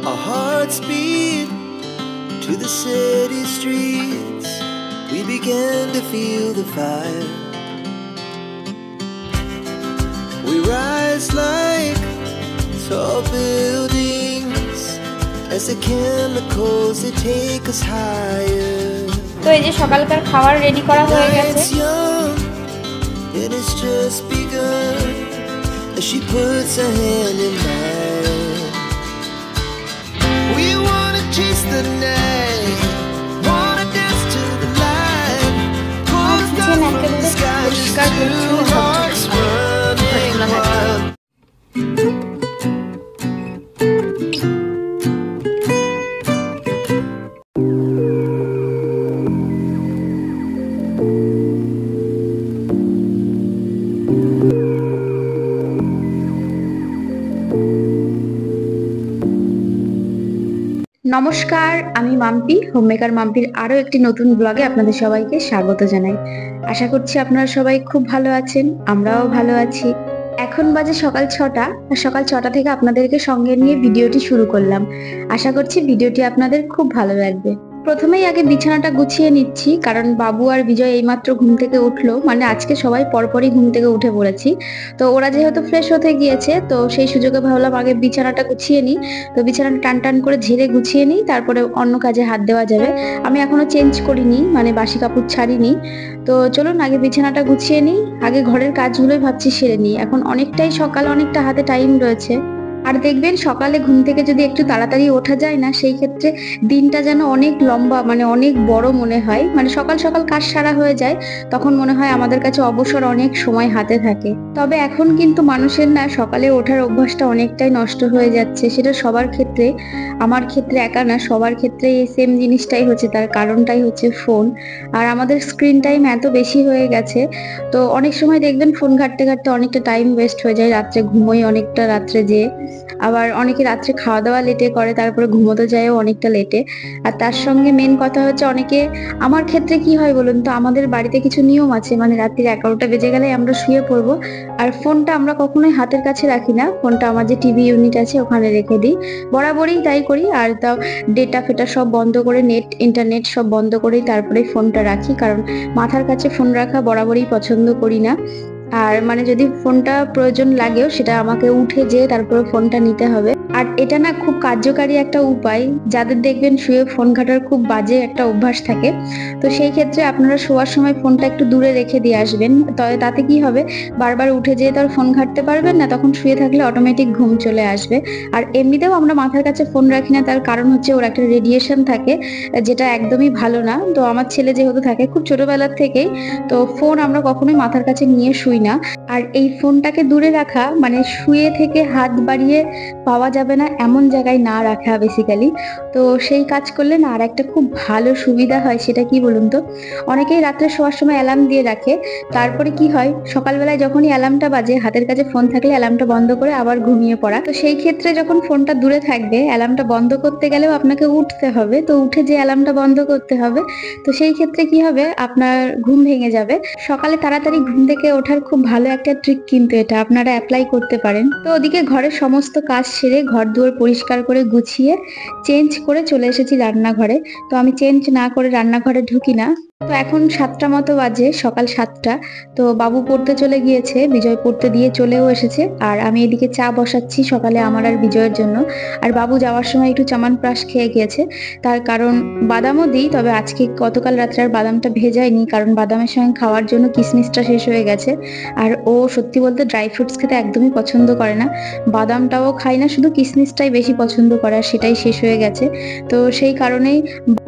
Our hearts beat to the city streets. We began to feel the fire. We rise like tall buildings as the chemicals they take us higher. তো এই যে সকালকার খাবার ready করা হয়ে গেছে। And it's just begun as she puts her hand in mine. We wanna chase the night, wanna dance to the light. Pulls down from the sky, just two hearts running wild. নমস্কার, আমি Mampi, homemaker মাম্পির আরো একটি নতুন ব্লগে আপনাদের সবাইকে স্বাগত জানাই। আশা করছি আপনারা সবাই খুব ভালো আছেন, আমরাও ভালো আছি। এখন বাজে সকাল 6টা, আর সকাল 6টা থেকে আপনাদেরকে সঙ্গে নিয়ে ভিডিওটি শুরু করলাম। আশা করছি ভিডিওটি আপনাদের খুব ভালো লাগবে। প্রথমেই আগে বিছানাটা গুছিয়ে নিচ্ছি, কারণ বাবু আর বিজয় এইমাত্র ঘুম থেকে উঠলো, মানে আজকে সবাই পরপরই ঘুম থেকে উঠে পড়েছি। তো ওরা যেহেতু ফ্রেশ হতে গিয়েছে, তো সেই সুযোগে ভাবলাম আগে বিছানাটা গুছিয়ে নিই। তো বিছানাটা টান টান করে ঝেড়ে গুছিয়ে নিই, তারপরে অন্য কাজে হাত দেওয়া যাবে। আমি এখনো চেঞ্জ করিনি, মানে বাসি কাপড় ছাড়িনি। তো চলুন আগে বিছানাটা গুছিয়ে নিই, আগে ঘরের কাজগুলোই ভাবছি সেরে নিই। এখন অনেকটাই সকাল, অনেকটা হাতে টাইম রয়েছে। আর দেখবেন সকালে ঘুম থেকে যদি একটু তাড়াতাড়ি ওঠা যায় না, সেই ক্ষেত্রে দিনটা যেন অনেক লম্বা, মানে অনেক বড় মনে হয়। মানে সকাল সকাল কাজ সারা হয়ে যায়, তখন মনে হয় আমাদের কাছে অবসর অনেক সময় হাতে থাকে। তবে এখন কিন্তু মানুষের না সকালে ওঠার অভ্যাসটা অনেকটাই নষ্ট হয়ে যাচ্ছে। সেটা সবার ক্ষেত্রে, আমার ক্ষেত্রে একা না, সবার ক্ষেত্রে এই সেম জিনিসটাই হচ্ছে। তার কারণটাই হচ্ছে ফোন। আর আমাদের স্ক্রিন টাইম এত বেশি হয়ে গেছে, তো অনেক সময় দেখবেন ফোন ঘাঁটতে ঘাঁটতে অনেকটা টাইম ওয়েস্ট হয়ে যায়। রাত্রে ঘুমোই অনেকটা, রাত্রে যেয়ে আবার অনেকে রাত্রে খাওয়া দাওয়া লেটে করে, তারপরে ঘুমোতে যায়ও অনেকটা লেটে। আর তার সঙ্গে মেন কথা হচ্ছে, অনেকে, আমার ক্ষেত্রে কি হয় বলুন তো, আমাদের বাড়িতে কিছু নিয়ম আছে, মানে রাত্রির 11টা বেজে গেলে আমরা শুয়ে পড়বো। আর ফোনটা আমরা কখনোই হাতের কাছে রাখি না, ফোনটা আমার যে টিভি ইউনিট আছে ওখানে রেখে দিই, বরাবরই তাই করি। আর তাও ডেটা ফেটা সব বন্ধ করে, নেট ইন্টারনেট সব বন্ধ করেই তারপরে ফোনটা রাখি, কারণ মাথার কাছে ফোন রাখা বরাবরই পছন্দ করি না। আর মানে যদি ফোনটা প্রয়োজন লাগেও, সেটা আমাকে উঠে যেয়ে তারপরে ফোনটা নিতে হবে। আর এটা না খুব কার্যকারী একটা উপায়, যাদের দেখবেন শুয়ে ফোন ঘাটার খুব বাজে একটা অভ্যাস থাকে। তো সেই ক্ষেত্রে আপনারা শোয়ার সময় ফোনটা একটু দূরে রেখে দিয়ে আসবেন। তবে তাতে কি হবে, বারবার উঠে যেয়ে তার ফোন ঘাটতে পারবেন না, তখন শুয়ে থাকলে অটোমেটিক ঘুম চলে আসবে। আর এমনিতেও আমরা মাথার কাছে ফোন রাখি না, তার কারণ হচ্ছে ওর একটা রেডিয়েশন থাকে, যেটা একদমই ভালো না। তো আমার ছেলে যেহেতু থাকে খুব ছোটবেলার থেকেই, তো ফোন আমরা কখনোই মাথার কাছে নিয়ে শুই না। আর এই ফোনটাকে দূরে রাখা মানে শুয়ে থেকে হাত বাড়িয়ে পাওয়া যাবে না এমন জায়গায় না রাখা বেসিক্যালি। তো সেই কাজ করলে না আর একটা খুব ভালো সুবিধা হয়, সেটা কি বলুন তো, অনেকেই রাত্রে শোয়ার সময় অ্যালার্ম দিয়ে রাখে, তারপরে কি হয় সকালবেলায় যখনই অ্যালার্মটা বাজে, হাতের কাছে ফোন থাকলে অ্যালার্মটা বন্ধ করে আবার ঘুমিয়ে পড়া। তো সেই ক্ষেত্রে যখন ফোনটা দূরে থাকবে, অ্যালার্মটা বন্ধ করতে গেলেও আপনাকে উঠতে হবে, তো উঠে যে অ্যালার্মটা বন্ধ করতে হবে। তো সেই ক্ষেত্রে কি হবে, আপনার ঘুম ভেঙে যাবে। সকালে তাড়াতাড়ি ঘুম থেকে ওঠার খুব ভালো একটা ট্রিক, কিন্তু এটা আপনারা অ্যাপ্লাই করতে পারেন। তো ওদিকে ঘরের সমস্ত কাজ সেরে, ঘর দুয়ার পরিষ্কার করে গুছিয়ে চেঞ্জ করে চলে এসেছি রান্নাঘরে। তো আমি চেঞ্জ না করে রান্নাঘরে ঢুকি না। তো এখন 7টা মতো বাজে, সকাল 7টা। তো বাবু পড়তে চলে গিয়েছে, বিজয় পড়তে দিয়ে চলেও এসেছে। আর আমি এদিকে চা বসাচ্ছি সকালে আমার আর বিজয়ের জন্য। আর বাবু যাওয়ার সময় একটু চামানপ্রাশ খেয়ে গিয়েছে, তার কারণ বাদামও দিই, তবে আজকে গতকাল রাত্রে আর বাদামটা ভেজাইনি, কারণ বাদামের সঙ্গে খাওয়ার জন্য কিশমিশটা শেষ হয়ে গেছে। আর ও সত্যি বলতে ড্রাই ফ্রুটস খেতে একদমই পছন্দ করে না, বাদামটাও খায় না, শুধু কিশমিশটাই বেশি পছন্দ করে, আর সেটাই শেষ হয়ে গেছে। তো সেই কারণেই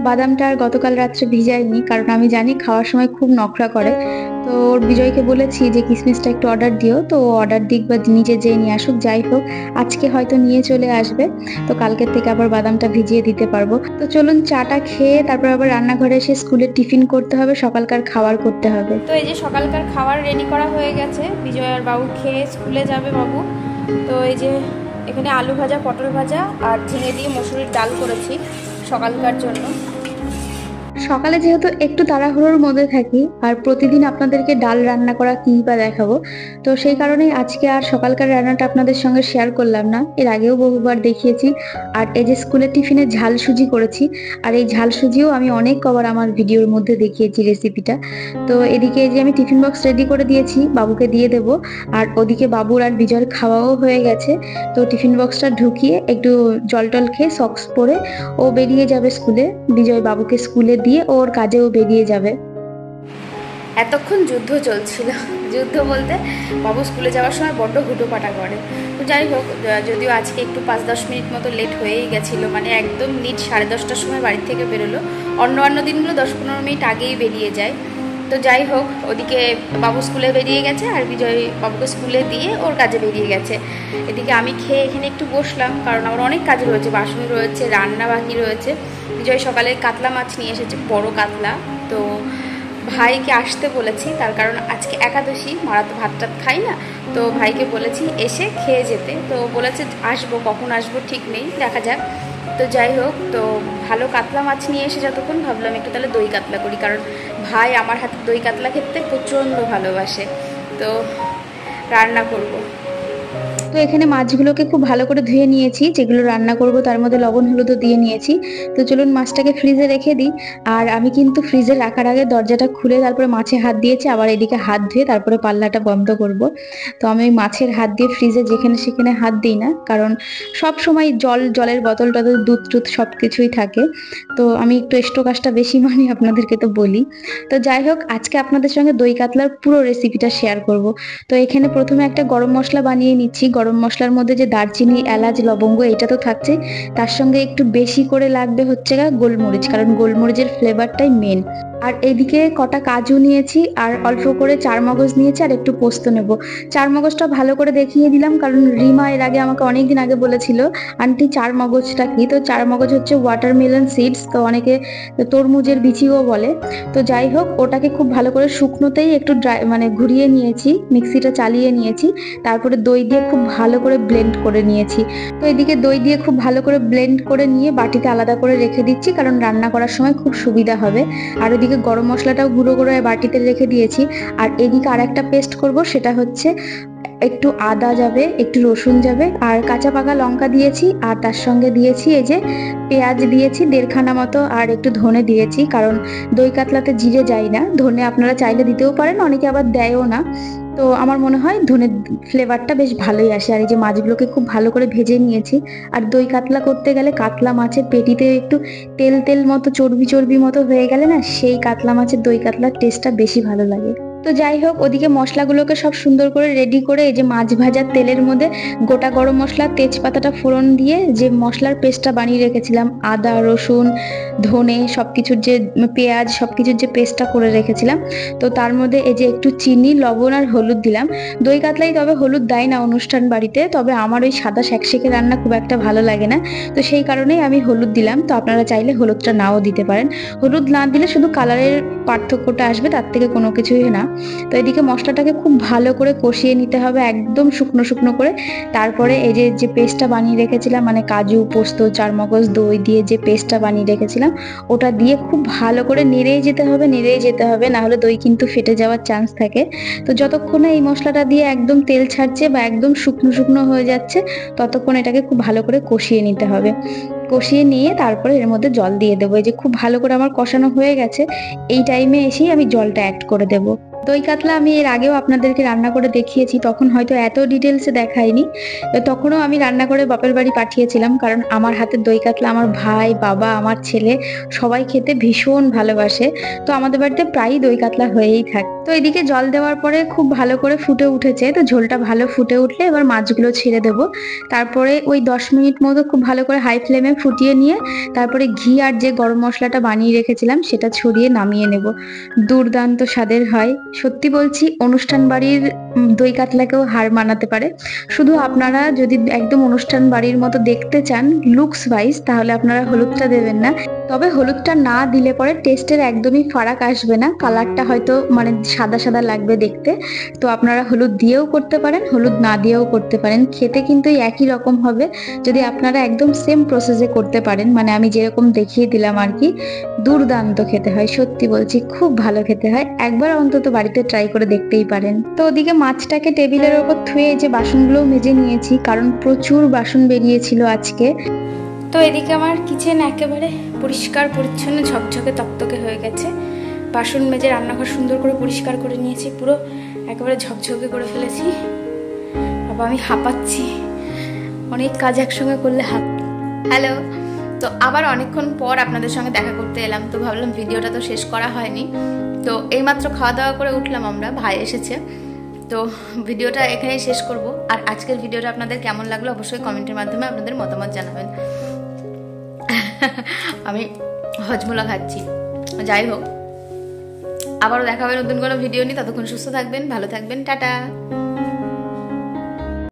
বাদামটা আর গতকাল রাত্রে ভিজাইনি, কারণ আমি জানি খাওয়ার সময় খুব নখরা করে। তো ওর বিজয়কে বলেছি যে কিশমিশটা একটু অর্ডার দিও, তো অর্ডার দিক বা নিজে যেয়ে নিয়ে আসুক, যাই হোক আজকে হয়তো নিয়ে চলে আসবে, তো কালকের থেকে আবার বাদামটা ভিজিয়ে দিতে পারবো। তো চলুন চাটা খেয়ে তারপর আবার রান্নাঘরে এসে স্কুলে টিফিন করতে হবে, সকালকার খাবার করতে হবে। তো এই যে সকালকার খাবার রেডি করা হয়ে গেছে, বিজয় আর বাবু খেয়ে স্কুলে যাবে বাবু। তো এই যে এখানে আলু ভাজা, পটল ভাজা আর ঝিঙে দিয়ে মসুরির ডাল করেছি সকালকার জন্য। সকালে যেহেতু একটু তাড়াহুড়োর মধ্যে থাকি আর প্রতিদিন আপনাদেরকে ডাল রান্না করা কী বা দেখাবো, তো সেই কারণেই আজকে আর সকালকার রান্নাটা আপনাদের সঙ্গে শেয়ার করলাম না। এর আগেও বহুবার দেখিয়েছি। আর এই যে স্কুলের টিফিনে ঝাল সুজি করেছি, আর এই ঝাল সুজিও আমি অনেক কবার আমার ভিডিওর মধ্যে দেখিয়েছি রেসিপিটা। তো এদিকে এই যে আমি টিফিন বক্স রেডি করে দিয়েছি, বাবুকে দিয়ে দেব। আর ওদিকে বাবুর আর বিজয়ের খাওয়াও হয়ে গেছে। তো টিফিন বক্সটা ঢুকিয়ে একটু জল টল খেয়ে সক্স পরে ও বেরিয়ে যাবে স্কুলে। বিজয় বাবুকে স্কুলে দিয়ে ওর কাজেও বেরিয়ে যাবে। এতক্ষণ যুদ্ধ চলছিল, যুদ্ধ বলতে বাবু স্কুলে যাওয়ার সময় বড্ড হুটোপাটা করে। তো যাই হোক, যদিও আজকে একটু 5-10 মিনিট মতো লেট হয়েই গেছিলো, মানে একদম নিট 10:30টার সময় বাড়ি থেকে বেরোলো। অন্য দিনগুলো 10-15 মিনিট আগেই বেরিয়ে যায়। তো যাই হোক, ওদিকে বাবু স্কুলে বেরিয়ে গেছে আর বিজয় বাবুকে স্কুলে দিয়ে ওর কাজে বেরিয়ে গেছে। এদিকে আমি খেয়ে এখানে একটু বসলাম, কারণ আমার অনেক কাজ রয়েছে, বাসন রয়েছে, রান্না বাকি রয়েছে। বিজয় সকালে কাতলা মাছ নিয়ে এসেছে, বড় কাতলা। তো ভাইকে আসতে বলেছি, তার কারণ আজকে একাদশী, মারা তো ভাত টাত খাই না। তো ভাইকে বলেছি এসে খেয়ে যেতে। তো বলেছে আসবো, কখন আসবো ঠিক নেই, দেখা যাক। তো যাই হোক, তো ভালো কাতলা মাছ নিয়ে এসে যতক্ষণ ভাবলাম একটু তাহলে দই কাতলা করি, কারণ ভাই আমার হাতে দই কাতলা খেতে প্রচণ্ড ভালোবাসে। তো রান্না করব। তো এখানে মাছগুলোকে খুব ভালো করে ধুয়ে নিয়েছি, যেগুলো রান্না করব তার মধ্যে লবণ হলুদও দিয়ে নিয়েছি। তো চলুন মাছটাকে ফ্রিজে রেখে দিই। আর আমি কিন্তু ফ্রিজে রাখার আগে দরজাটা খুলে তারপরে মাছে হাত দিয়েছি, আবার এদিকে হাত ধুয়ে তারপরে পাল্লাটা বন্ধ করব। তো আমি মাছের হাত দিয়ে ফ্রিজে যেখানে সেখানে হাত দিই না, কারণ সব সময় জলের বোতল টতল দুধ টুধ সব কিছুই থাকে। তো আমি একটু স্টোকাজটা বেশি মানি, আপনাদেরকে তো বলি। তো যাই হোক, আজকে আপনাদের সঙ্গে দই কাতলার পুরো রেসিপিটা শেয়ার করব। তো এখানে প্রথমে একটা গরম মশলা বানিয়ে নিচ্ছি। গরম মশলার মধ্যে যে দারচিনি, এলাচ, লবঙ্গ এটা তো থাকছে, তার সঙ্গে একটু বেশি করে লাগবে হচ্ছে গোলমরিচ, কারণ গোলমরিচের ফ্লেভারটাই মেন। আর এইদিকে কটা কাজু নিয়েছি, আর অল্প করে চারমগজ নিয়েছি, আর একটু পোস্ত নেব। চারমগজটা ভালো করে দেখিয়ে দিলাম, কারণ রিমা এর আগে আমাকে অনেকদিন আগে বলেছিল আন্টি চারমগজটা কি। তো চারমগজ হচ্ছে ওয়াটারমেলন সিডস, তো অনেকে তরমুজের বিচিও বলে। তো যাই হোক, ওটাকে খুব ভালো করে শুকনোতেই একটু ড্রাই মানে ঘুরিয়ে নিয়েছি, মিক্সিটা চালিয়ে নিয়েছি। তারপরে দই দিয়ে খুব ভালো করে ব্লেন্ড করে নিয়েছি। তো এদিকে দই দিয়ে খুব ভালো করে ব্লেন্ড করে নিয়ে বাটিতে আলাদা করে রেখে দিচ্ছি, কারণ রান্না করার সময় খুব সুবিধা হবে। আর ওদিকে গরম মশলাটাও গুঁড়ো করে বাটিতে রেখে দিয়েছি। আর এদিকে আর একটা পেস্ট করব, সেটা হচ্ছে একটু আদা যাবে, একটু রসুন যাবে, আর কাঁচা পাকা লঙ্কা দিয়েছি। আর তার সঙ্গে দিয়েছি এই যে পেঁয়াজ দিয়েছি 1.5খানা মতো, আর একটু ধনে দিয়েছি, কারণ দই কাতলাতে জিরে যায় না। ধনে আপনারা চাইলে দিতেও পারেন, অনেকে আবার দেয়ও না। তো আমার মনে হয় ধনের ফ্লেভারটা বেশ ভালোই আসে। আর এই যে মাছগুলোকে খুব ভালো করে ভেজে নিয়েছি। আর দই কাতলা করতে গেলে কাতলা মাছের পেটিতে একটু তেল তেল মতো, চর্বি মতো হয়ে গেলে না, সেই কাতলা মাছের দই কাতলার টেস্টটা বেশি ভালো লাগে। তো যাই হোক, ওদিকে মশলাগুলোকে সব সুন্দর করে রেডি করে এই যে মাছ ভাজার তেলের মধ্যে গোটা গরম মশলা, তেজপাতাটা ফোড়ন দিয়ে যে মশলার পেস্টটা বানিয়ে রেখেছিলাম, আদা, রসুন, ধনে, সবকিছুর যে পেঁয়াজ, সবকিছুর যে পেস্টটা করে রেখেছিলাম, তো তার মধ্যে এই যে একটু চিনি, লবণ আর হলুদ দিলাম। দই কাতলাই তবে হলুদ দেয় না অনুষ্ঠান বাড়িতে, তবে আমার ওই সাদা শ্যাকশেকে রান্না খুব একটা ভালো লাগে না, তো সেই কারণেই আমি হলুদ দিলাম। তো আপনারা চাইলে হলুদটা নাও দিতে পারেন। হলুদ না দিলে শুধু কালারের পার্থক্যটা আসবে, তার থেকে কোনো কিছুই না। তো এদিকে মশলাটাকে খুব ভালো করে কষিয়ে নিতে হবে, একদম শুকনো করে। তারপরে এই যে পেস্টটা বানিয়ে রেখেছিলাম, মানে কাজু, পোস্ত, চারমগজ, দই দিয়ে যে পেস্টটা বানিয়ে রেখেছিলাম, ওটা দিয়ে খুব ভালো করে নেড়েই যেতে হবে, না হলে দই কিন্তু ফেটে যাওয়ার চান্স থাকে। তো যতক্ষণে এই মশলাটা দিয়ে একদম তেল ছাড়ছে বা একদম শুকনো হয়ে যাচ্ছে, ততক্ষণ এটাকে খুব ভালো করে কষিয়ে নিতে হবে। কষিয়ে নিয়ে তারপরে এর মধ্যে জল দিয়ে দেবো। এই যে খুব ভালো করে আমার কষানো হয়ে গেছে, এই টাইমে এসেই আমি জলটা অ্যাড করে দেবো। দই কাতলা আমি এর আগেও আপনাদেরকে রান্না করে দেখিয়েছি, তখন হয়তো এত ডিটেলসে দেখাইনি। তখনও আমি রান্না করে বাপের বাড়ি পাঠিয়েছিলাম, কারণ আমার হাতের দই কাতলা আমার ভাই, বাবা, আমার ছেলে সবাই খেতে ভীষণ ভালোবাসে। তো আমাদের বাড়িতে প্রায়ই দই কাতলা হয়েই থাকে। তো এদিকে জল দেওয়ার পরে খুব ভালো করে ফুটে উঠেছে। তো ঝোলটা ভালো ফুটে উঠলে এবার মাছগুলো ছেড়ে দেবো। তারপরে ওই 10 মিনিট মতো খুব ভালো করে হাই ফ্লেমে ফুটিয়ে নিয়ে তারপরে ঘি আর যে গরম মশলাটা বানিয়ে রেখেছিলাম সেটা ছড়িয়ে নামিয়ে নেব। দুর্দান্ত স্বাদের হয়, সত্যি বলছি। অনুষ্ঠান বাড়ির দই কাতলাকেও হার মানাতে পারে। শুধু আপনারা যদি একদম অনুষ্ঠান বাড়ির মতো দেখতে চান লুকস ওয়াইজ, তাহলে আপনারা হলুদটা দেবেন না, তবে হলুদটা না দিলে পরে টেস্টের একদমই ফারাক আসবে না, কালারটা হয়তো মানে সাদা সাদা লাগবে দেখতে। তো আপনারা হলুদ দিয়েও করতে পারেন, হলুদ না দিয়েও করতে পারেন, খেতে কিন্তু একই রকম হবে যদি আপনারা একদম সেম প্রসেসে করতে পারেন। মানে আমি যেরকম দেখিয়ে দিলাম আর কি, দুর্দান্ত খেতে হয়, সত্যি বলছি খুব ভালো খেতে হয়। একবার অন্তত বাড়িতে ট্রাই করে দেখতেই পারেন। তো ওদিকে মাছটাকে টেবিলের ওপর থুয়ে যে বাসনগুলোও মেজে নিয়েছি, কারণ প্রচুর বাসন বেরিয়েছিল আজকে। তো এদিকে আমার কিচেন একেবারে পরিষ্কার পরিচ্ছন্ন ঝকঝকে তকতকে হয়ে গেছে। বাসন মেজে রান্নাঘর সুন্দর করে পরিষ্কার করে নিয়েছি, পুরো একেবারে ঝকঝকে করে ফেলেছি। বাবা আমি হাঁপাচ্ছি, অনেক কাজ একসঙ্গে করলে হ্যালো, তো আবার অনেকক্ষণ পর আপনাদের সঙ্গে দেখা করতে এলাম। তো ভাবলাম ভিডিওটা তো শেষ করা হয়নি, তো এইমাত্র খাওয়া দাওয়া করে উঠলাম আমরা, ভাই এসেছে, তো ভিডিওটা এখানেই শেষ করব। আর আজকের ভিডিওটা আপনাদের কেমন লাগলো অবশ্যই কমেন্টের মাধ্যমে আপনাদের মতামত জানাবেন। আমি হজমোলা খাচ্ছি। যাই হোক, আবারও দেখা হবে নতুন কোনো ভিডিও নিয়ে। ততক্ষণ সুস্থ থাকবেন, ভালো থাকবেন, টাটা।